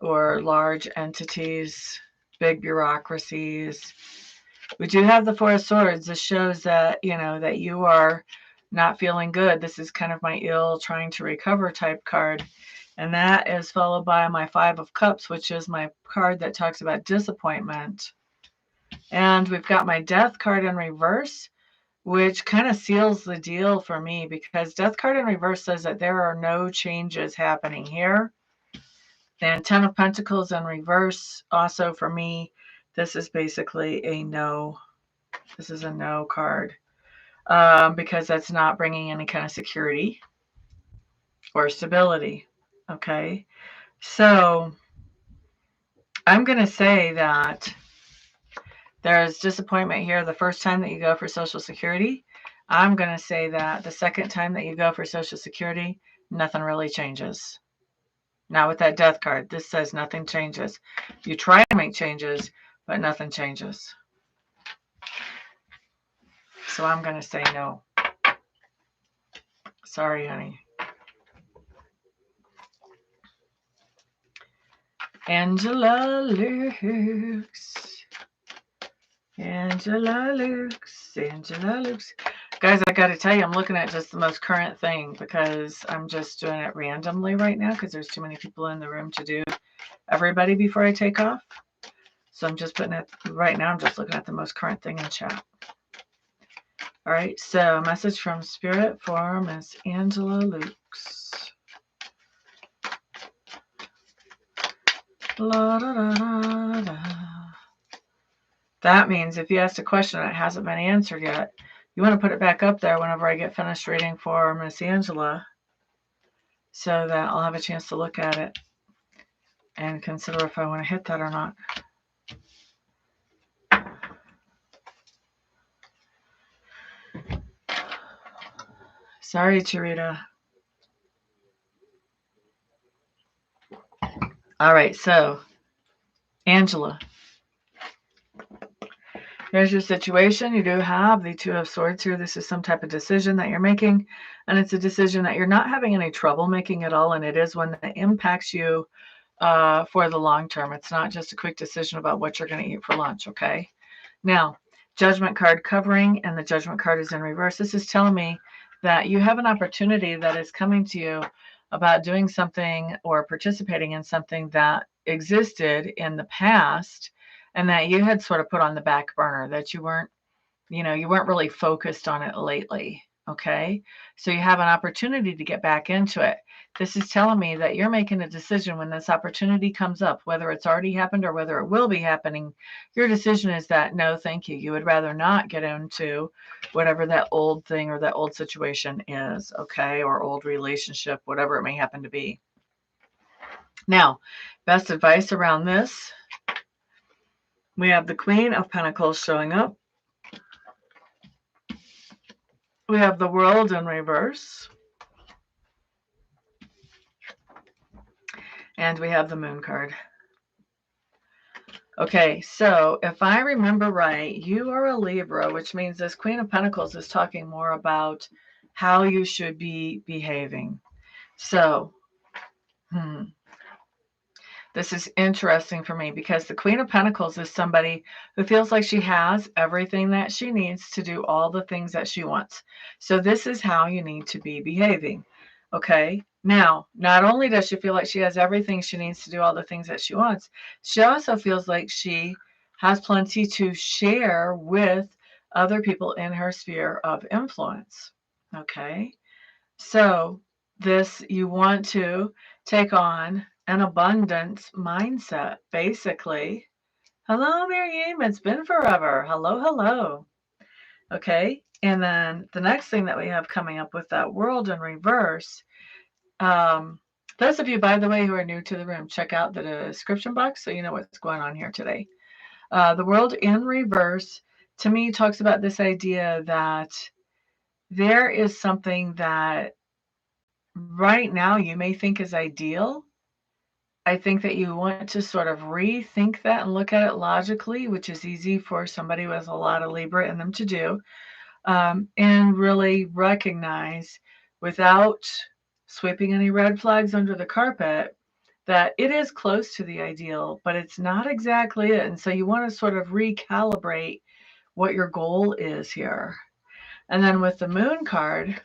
or large entities, big bureaucracies. We do have the Four of Swords. This shows that, that you are not feeling good. This is kind of my ill trying to recover type card. And that is followed by my Five of Cups, which is my card that talks about disappointment. And we've got my Death card in reverse, which kind of seals the deal for me, because Death card in reverse says that there are no changes happening here. And Ten of Pentacles in reverse, also for me, this is basically a no. This is a no card, because that's not bringing any kind of security or stability. Okay, so I'm going to say that there's disappointment here the first time that you go for Social Security. I'm going to say that the second time that you go for Social Security, nothing really changes. Now with that Death card, this says nothing changes. You try to make changes, but nothing changes. So I'm going to say no. Sorry, honey. Angela Lux. Angela Lux. Angela Lux. Guys, I got to tell you, I'm looking at just the most current thing, because I'm just doing it randomly right now, because there's too many people in the room to do everybody before I take off. So I'm just putting it, right now I'm just looking at the most current thing in chat. All right, so message from Spirit for Miss Angela Lux. La, da, da, da, da. That means if you asked a question that hasn't been answered yet, you want to put it back up there whenever I get finished reading for Miss Angela, so that I'll have a chance to look at it and consider if I want to hit that or not. Sorry, Charita. All right, so Angela, here's your situation. You do have the Two of Swords here. This is some type of decision that you're making, and it's a decision that you're not having any trouble making at all, and it is one that impacts you for the long term. It's not just a quick decision about what you're going to eat for lunch, okay? Now, Judgment card covering, and the Judgment card is in reverse. This is telling me that you have an opportunity that is coming to you about doing something or participating in something that existed in the past and that you had sort of put on the back burner, that you weren't really focused on it lately. Okay. So you have an opportunity to get back into it. This is telling me that you're making a decision when this opportunity comes up, whether it's already happened or whether it will be happening. Your decision is that no, thank you. You would rather not get into whatever that old thing or that old situation is. Okay. Or old relationship, whatever it may happen to be. Now, best advice around this. We have the Queen of Pentacles showing up. We have the World in reverse. And we have the Moon card. Okay, so if I remember right, you are a Libra, which means this Queen of Pentacles is talking more about how you should be behaving. So, this is interesting for me because the Queen of Pentacles is somebody who feels like she has everything that she needs to do all the things that she wants. So this is how you need to be behaving. Okay. Now, not only does she feel like she has everything she needs to do all the things that she wants, she also feels like she has plenty to share with other people in her sphere of influence. Okay. So this, you want to take on an abundance mindset, basically. Hello, Miriam. It's been forever. Hello, hello. Okay. And then the next thing that we have coming up with that World in reverse. Those of you, by the way, who are new to the room, check out the description box so you know what's going on here today. The World in reverse, to me, talks about this idea that there is something that right now you may think is ideal. I think that you want to sort of rethink that and look at it logically, which is easy for somebody with a lot of Libra in them to do, and really recognize, without sweeping any red flags under the carpet, that it is close to the ideal, but it's not exactly it. And so you want to sort of recalibrate what your goal is here. And then with the Moon card,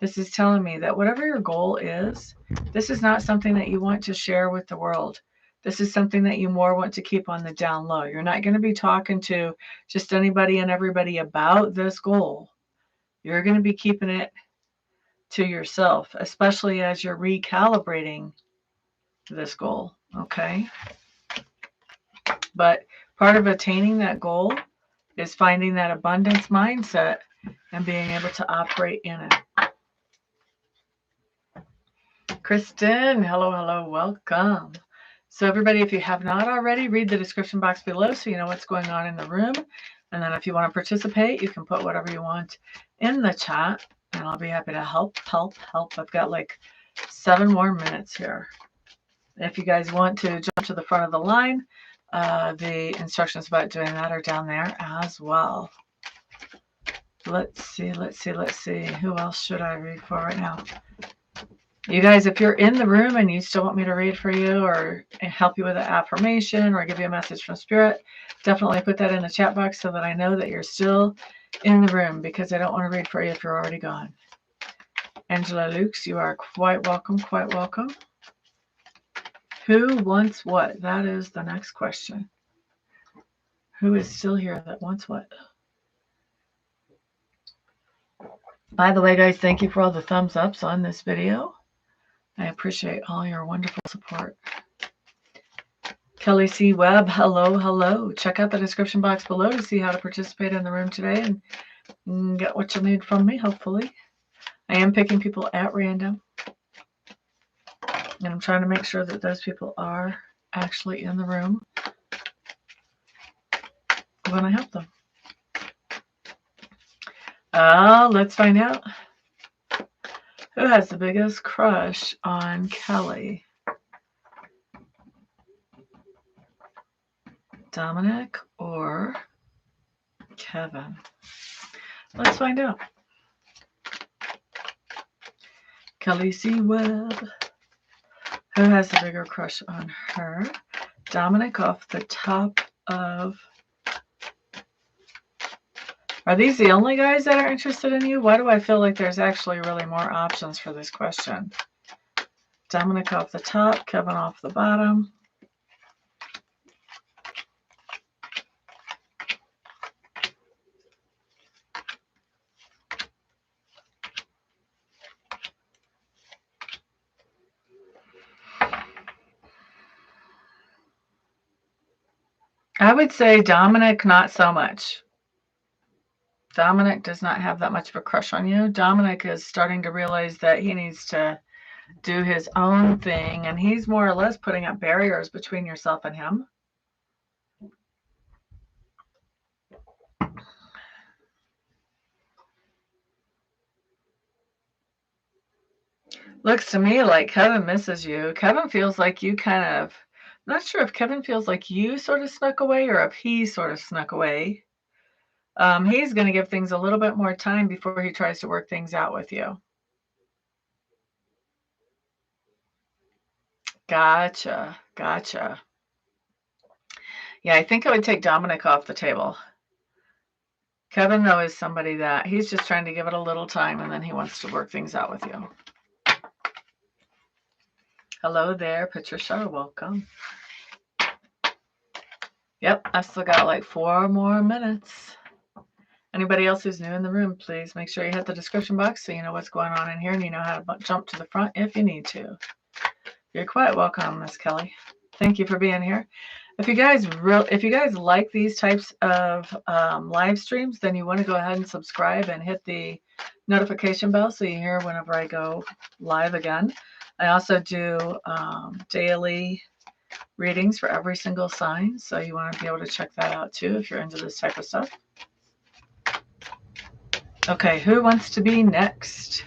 this is telling me that whatever your goal is, this is not something that you want to share with the world. This is something that you more want to keep on the down low. You're not going to be talking to just anybody and everybody about this goal. You're going to be keeping it to yourself, especially as you're recalibrating this goal, okay? But part of attaining that goal is finding that abundance mindset and being able to operate in it. Kristen, hello, hello, welcome. So everybody, if you have not already, read the description box below so you know what's going on in the room. And then if you want to participate, you can put whatever you want in the chat, and I'll be happy to help. I've got like 7 more minutes here. If you guys want to jump to the front of the line, the instructions about doing that are down there as well. Let's see. Who else should I read for right now? You guys, if you're in the room and you still want me to read for you or help you with an affirmation or give you a message from Spirit, definitely put that in the chat box so that I know that you're still in the room, because I don't want to read for you if you're already gone. Angela Lukes, you are quite welcome, quite welcome. Who wants what? That is the next question. Who is still here that wants what? By the way, guys, thank you for all the thumbs ups on this video. I appreciate all your wonderful support. Kelly C. Webb, hello, hello. Check out the description box below to see how to participate in the room today and get what you need from me, hopefully. I am picking people at random. And I'm trying to make sure that those people are actually in the room when I help them. Let's find out. Who has the biggest crush on Kelly? Dominic or Kevin? Let's find out. Kelly C. Webb. Who has the bigger crush on her? Dominic off the top of... Are these the only guys that are interested in you? Why do I feel like there's actually really more options for this question? Dominic off the top, Kevin off the bottom. I would say Dominic, not so much. Dominic does not have that much of a crush on you. Dominic is starting to realize that he needs to do his own thing, and he's more or less putting up barriers between yourself and him. Looks to me like Kevin misses you. Kevin feels like you kind of... I'm not sure if Kevin feels like you sort of snuck away or if he sort of snuck away. He's going to give things a little bit more time before he tries to work things out with you. Gotcha. Gotcha. Yeah, I think I would take Dominic off the table. Kevin, though, is somebody that he's just trying to give it a little time and then he wants to work things out with you. Hello there, Patricia. Welcome. Yep, I've still got like 4 more minutes. Anybody else who's new in the room, please make sure you hit the description box so you know what's going on in here and you know how to jump to the front if you need to. You're quite welcome, Miss Kelly. Thank you for being here. If you guys like these types of live streams, then you want to go ahead and subscribe and hit the notification bell so you hear whenever I go live again. I also do daily readings for every single sign, so you want to be able to check that out too if you're into this type of stuff. Okay, who wants to be next?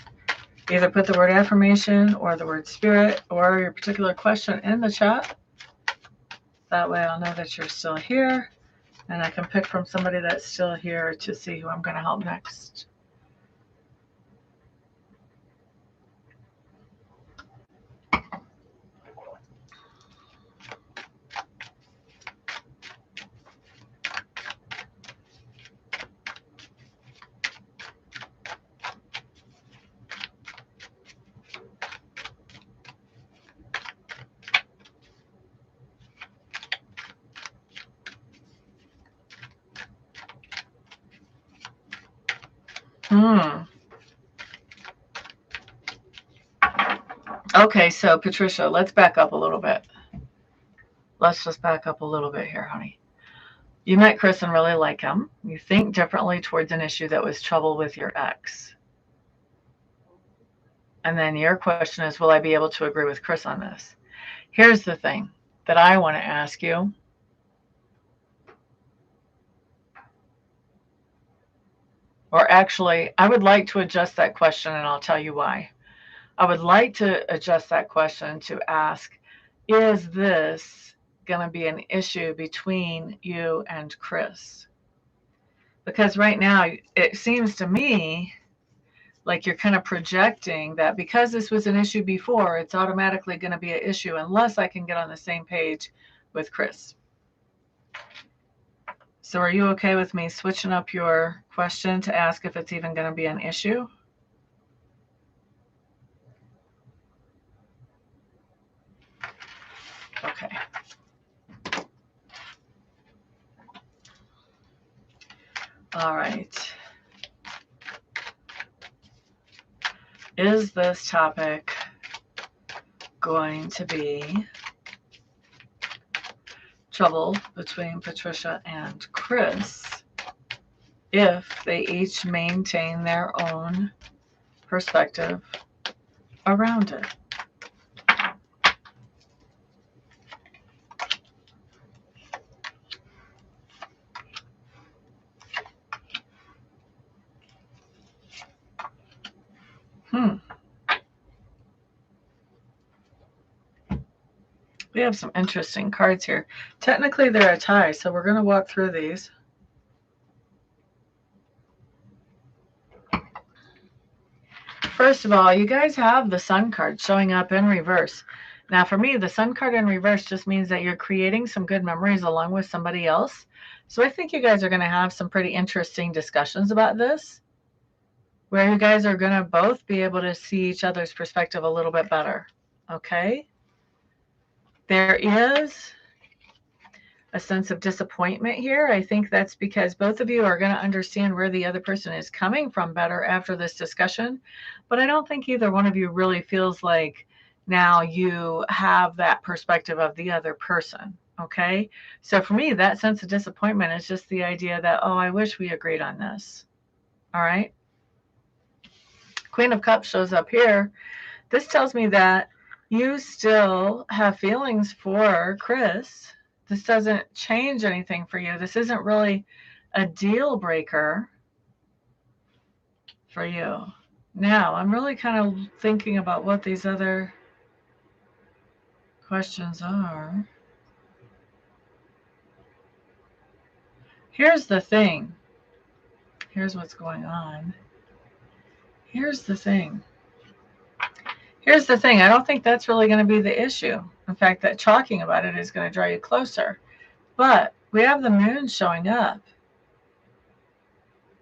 Either put the word affirmation or the word spirit or your particular question in the chat. That way I'll know that you're still here and I can pick from somebody that's still here to see who I'm going to help next. Okay, so Patricia, let's back up a little bit. Let's just back up a little bit here, honey. You met Chris and really like him. You think differently towards an issue that was trouble with your ex. And then your question is, will I be able to agree with Chris on this? Here's the thing that I want to ask you. Or actually, I would like to adjust that question and I'll tell you why. I would like to adjust that question to ask, is this going to be an issue between you and Chris? Because right now, it seems to me like you're kind of projecting that because this was an issue before, it's automatically going to be an issue unless I can get on the same page with Chris. So are you okay with me switching up your question to ask if it's even going to be an issue? Okay. All right. Is this topic going to be trouble between Patricia and Chris if they each maintain their own perspective around it? We have some interesting cards here. Technically, they're a tie, so we're going to walk through these. First of all, you guys have the Sun card showing up in reverse. Now, for me, the Sun card in reverse just means that you're creating some good memories along with somebody else. So I think you guys are going to have some pretty interesting discussions about this, where you guys are going to both be able to see each other's perspective a little bit better. Okay? There is a sense of disappointment here. I think that's because both of you are going to understand where the other person is coming from better after this discussion. But I don't think either one of you really feels like now you have that perspective of the other person. Okay? So for me, that sense of disappointment is just the idea that, oh, I wish we agreed on this. All right? Queen of Cups shows up here. This tells me that you still have feelings for Chris. This doesn't change anything for you. This isn't really a deal breaker for you. Now, I'm really kind of thinking about what these other questions are. Here's the thing. Here's what's going on. Here's the thing. Here's the thing. I don't think that's really going to be the issue. In fact, that talking about it is going to draw you closer. But we have the moon showing up.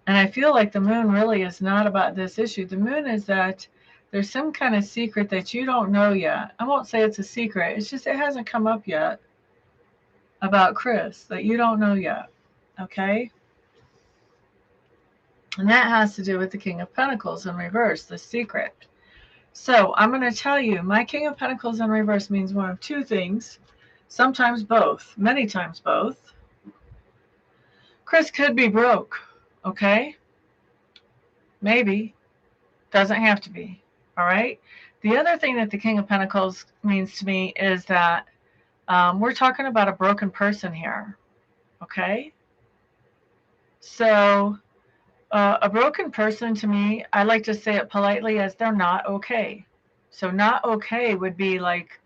And I feel like the moon really is not about this issue. The moon is that there's some kind of secret that you don't know yet. I won't say it's a secret. It's just it hasn't come up yet about Chris that you don't know yet. Okay? And that has to do with the King of Pentacles in reverse, the secret. So I'm going to tell you, my King of Pentacles in reverse means one of two things. Sometimes both. Many times both. Chris could be broke. Okay? Maybe. Doesn't have to be. All right? The other thing that the King of Pentacles means to me is that we're talking about a broken person here. Okay? So a broken person to me, I like to say it politely as they're not okay. So not okay would be like,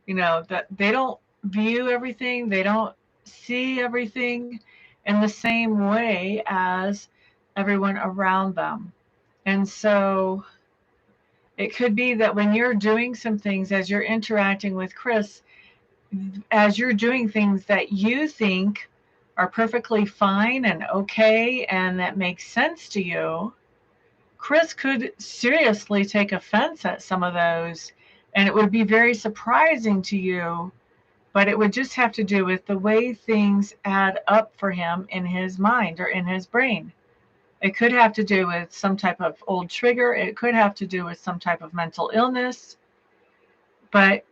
you know, that they don't view everything, they don't see everything in the same way as everyone around them. And so it could be that when you're doing some things, as you're interacting with Chris, as you're doing things that you think are perfectly fine and okay and that makes sense to you, Chris could seriously take offense at some of those, and it would be very surprising to you, but it would just have to do with the way things add up for him in his mind or in his brain. It could have to do with some type of old trigger. It could have to do with some type of mental illness. But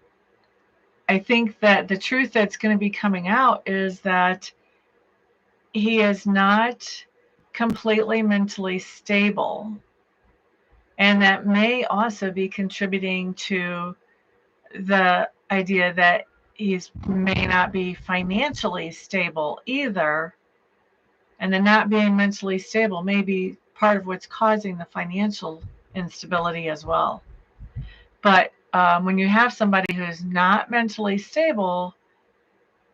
I think that the truth that's going to be coming out is that he is not completely mentally stable. And that may also be contributing to the idea that he may not be financially stable either. And the not being mentally stable may be part of what's causing the financial instability as well. But when you have somebody who is not mentally stable,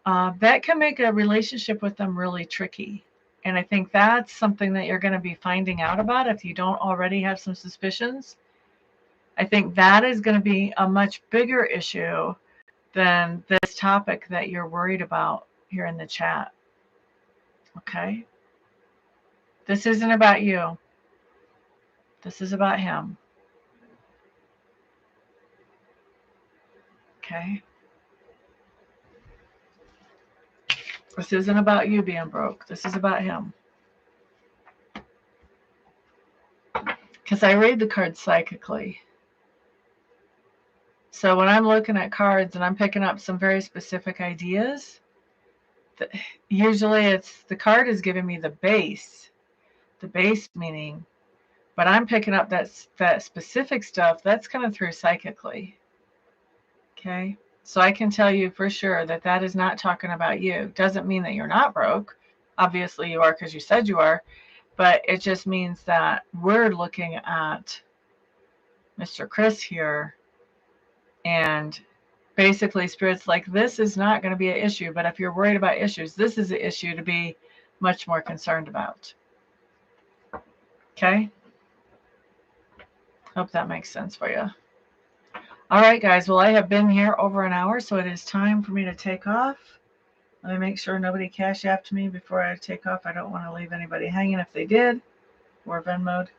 that can make a relationship with them really tricky. And I think that's something that you're going to be finding out about if you don't already have some suspicions. I think that is going to be a much bigger issue than this topic that you're worried about here in the chat. Okay? This isn't about you. This is about him. Okay? This isn't about you being broke. This is about him. Because I read the cards psychically. So when I'm looking at cards and I'm picking up some very specific ideas, usually it's the card is giving me the base meaning, but I'm picking up that specific stuff that's coming through psychically. Okay? So I can tell you for sure that that is not talking about you. Doesn't mean that you're not broke. Obviously you are because you said you are, but it just means that we're looking at Mr. Chris here, and basically Spirit's like, this is not going to be an issue, but if you're worried about issues, this is an issue to be much more concerned about. Okay? Hope that makes sense for you. All right, guys. Well, I have been here over an hour, so it is time for me to take off. Let me make sure nobody cash apped me before I take off. I don't want to leave anybody hanging if they did. Or Venmo'd.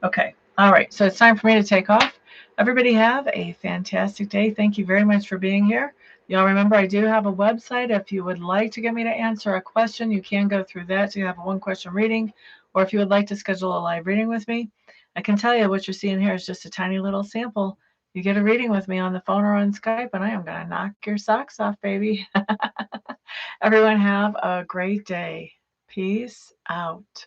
Okay. All right. So it's time for me to take off. Everybody have a fantastic day. Thank you very much for being here. Y'all remember I do have a website. If you would like to get me to answer a question, you can go through that to have a one-question reading. Or if you would like to schedule a live reading with me, I can tell you what you're seeing here is just a tiny little sample. You get a reading with me on the phone or on Skype, and I am going to knock your socks off, baby. Everyone have a great day. Peace out.